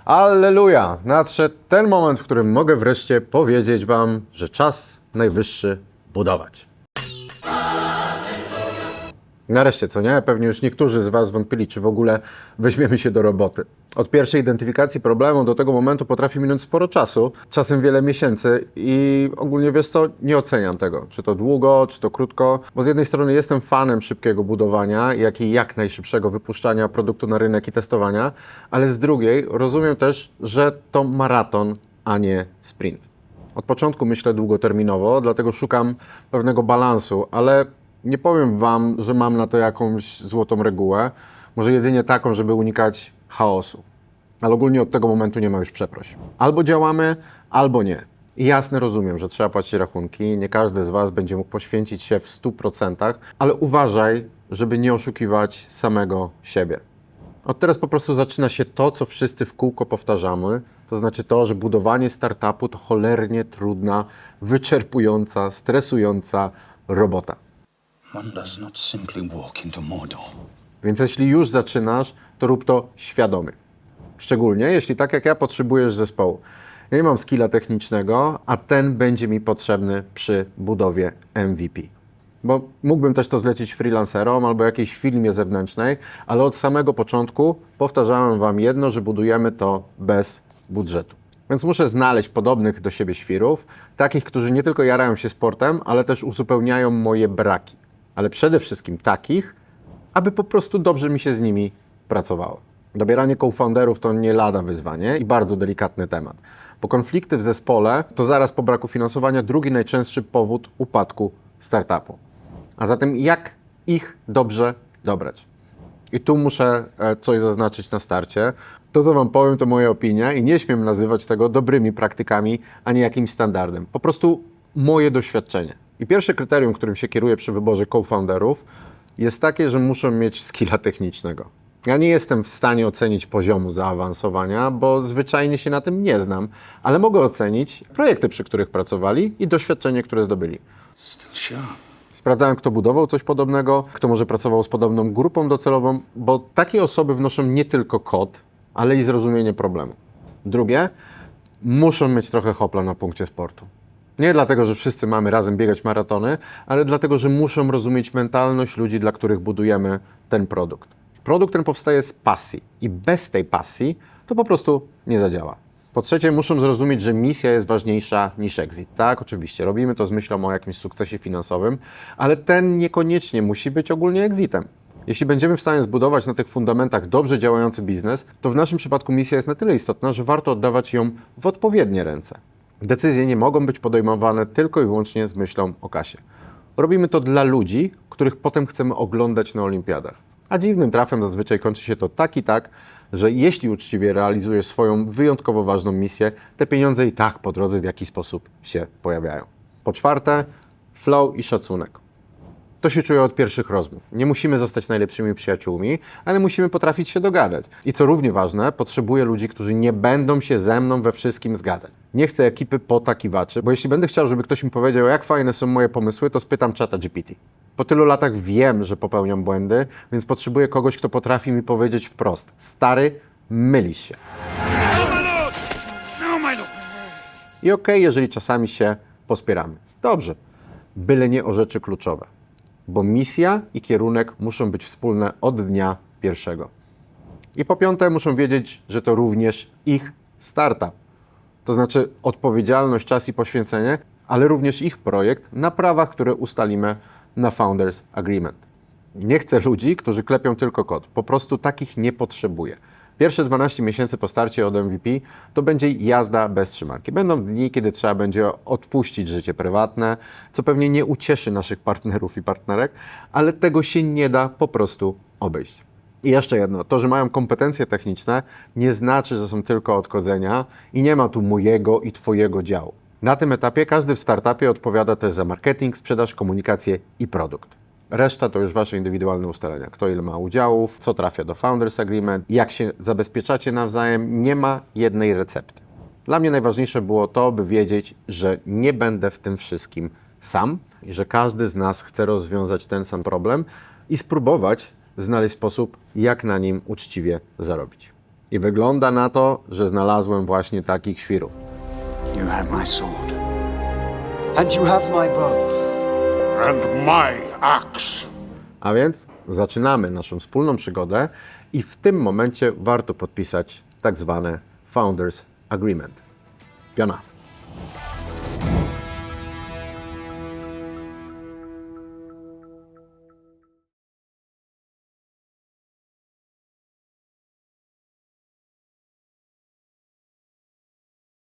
Alleluja! Nadszedł ten moment, w którym mogę wreszcie powiedzieć Wam, że czas najwyższy budować. Nareszcie, co nie? Pewnie już niektórzy z Was wątpili, czy w ogóle weźmiemy się do roboty. Od pierwszej identyfikacji problemu do tego momentu potrafi minąć sporo czasu, czasem wiele miesięcy i ogólnie wiesz co, nie oceniam tego, czy to długo, czy to krótko, bo z jednej strony jestem fanem szybkiego budowania, jak i jak najszybszego wypuszczania produktu na rynek i testowania, ale z drugiej rozumiem też, że to maraton, a nie sprint. Od początku myślę długoterminowo, dlatego szukam pewnego balansu, ale nie powiem Wam, że mam na to jakąś złotą regułę, może jedynie taką, żeby unikać chaosu. Ale ogólnie od tego momentu nie ma już przeproś. Albo działamy, albo nie. I jasne rozumiem, że trzeba płacić rachunki, nie każdy z Was będzie mógł poświęcić się w 100%, ale uważaj, żeby nie oszukiwać samego siebie. Od teraz po prostu zaczyna się to, co wszyscy w kółko powtarzamy, to znaczy to, że budowanie startupu to cholernie trudna, wyczerpująca, stresująca robota. One does not simply walk into Mordor. Więc jeśli już zaczynasz, to rób to świadomie. Szczególnie jeśli tak jak ja potrzebujesz zespołu. Ja nie mam skilla technicznego, a ten będzie mi potrzebny przy budowie MVP. Bo mógłbym też to zlecić freelancerom albo jakiejś firmie zewnętrznej, ale od samego początku powtarzałem Wam jedno, że budujemy to bez budżetu. Więc muszę znaleźć podobnych do siebie świrów, takich, którzy nie tylko jarają się sportem, ale też uzupełniają moje braki. Ale przede wszystkim takich, aby po prostu dobrze mi się z nimi pracowało. Dobieranie co-founderów to nie lada wyzwanie i bardzo delikatny temat, bo konflikty w zespole to zaraz po braku finansowania drugi najczęstszy powód upadku startupu. A zatem jak ich dobrze dobrać? I tu muszę coś zaznaczyć na starcie. To, co Wam powiem, to moja opinia i nie śmiem nazywać tego dobrymi praktykami, ani jakimś standardem. Po prostu moje doświadczenie. I pierwsze kryterium, którym się kieruję przy wyborze co-founderów, jest takie, że muszą mieć skilla technicznego. Ja nie jestem w stanie ocenić poziomu zaawansowania, bo zwyczajnie się na tym nie znam, ale mogę ocenić projekty, przy których pracowali i doświadczenie, które zdobyli. Still sharp. Sprawdzałem, kto budował coś podobnego, kto może pracował z podobną grupą docelową, bo takie osoby wnoszą nie tylko kod, ale i zrozumienie problemu. Drugie, muszą mieć trochę hopla na punkcie sportu. Nie dlatego, że wszyscy mamy razem biegać maratony, ale dlatego, że muszą rozumieć mentalność ludzi, dla których budujemy ten produkt. Produkt ten powstaje z pasji i bez tej pasji to po prostu nie zadziała. Po trzecie, muszą zrozumieć, że misja jest ważniejsza niż exit. Tak, oczywiście, robimy to z myślą o jakimś sukcesie finansowym, ale ten niekoniecznie musi być ogólnie exitem. Jeśli będziemy w stanie zbudować na tych fundamentach dobrze działający biznes, to w naszym przypadku misja jest na tyle istotna, że warto oddawać ją w odpowiednie ręce. Decyzje nie mogą być podejmowane tylko i wyłącznie z myślą o kasie. Robimy to dla ludzi, których potem chcemy oglądać na olimpiadach. A dziwnym trafem zazwyczaj kończy się to tak i tak, że jeśli uczciwie realizujesz swoją wyjątkowo ważną misję, te pieniądze i tak po drodze w jakiś sposób się pojawiają. Po czwarte, flow i szacunek. To się czuje od pierwszych rozmów. Nie musimy zostać najlepszymi przyjaciółmi, ale musimy potrafić się dogadać. I co równie ważne, potrzebuję ludzi, którzy nie będą się ze mną we wszystkim zgadzać. Nie chcę ekipy potakiwaczy, bo jeśli będę chciał, żeby ktoś mi powiedział, jak fajne są moje pomysły, to spytam ChatGPT. Po tylu latach wiem, że popełniam błędy, więc potrzebuję kogoś, kto potrafi mi powiedzieć wprost: stary, mylisz się. I okej, jeżeli czasami się pospieramy. Dobrze, byle nie o rzeczy kluczowe. Bo misja i kierunek muszą być wspólne od dnia pierwszego. I po piąte, muszą wiedzieć, że to również ich startup. To znaczy odpowiedzialność, czas i poświęcenie, ale również ich projekt na prawach, które ustalimy na Founders Agreement. Nie chcę ludzi, którzy klepią tylko kod. Po prostu takich nie potrzebuję. Pierwsze 12 miesięcy po starcie od MVP to będzie jazda bez trzymanki. Będą dni, kiedy trzeba będzie odpuścić życie prywatne, co pewnie nie ucieszy naszych partnerów i partnerek, ale tego się nie da po prostu obejść. I jeszcze jedno, to, że mają kompetencje techniczne, nie znaczy, że są tylko od kodzenia i nie ma tu mojego i twojego działu. Na tym etapie każdy w startupie odpowiada też za marketing, sprzedaż, komunikację i produkt. Reszta to już Wasze indywidualne ustalenia. Kto ile ma udziałów, co trafia do Founders Agreement, jak się zabezpieczacie nawzajem. Nie ma jednej recepty. Dla mnie najważniejsze było to, by wiedzieć, że nie będę w tym wszystkim sam i że każdy z nas chce rozwiązać ten sam problem i spróbować znaleźć sposób, jak na nim uczciwie zarobić. I wygląda na to, że znalazłem właśnie takich świrów. You have my sword. And you have my bow. And my axe. A więc zaczynamy naszą wspólną przygodę i w tym momencie warto podpisać tak zwane Founders Agreement. Piona.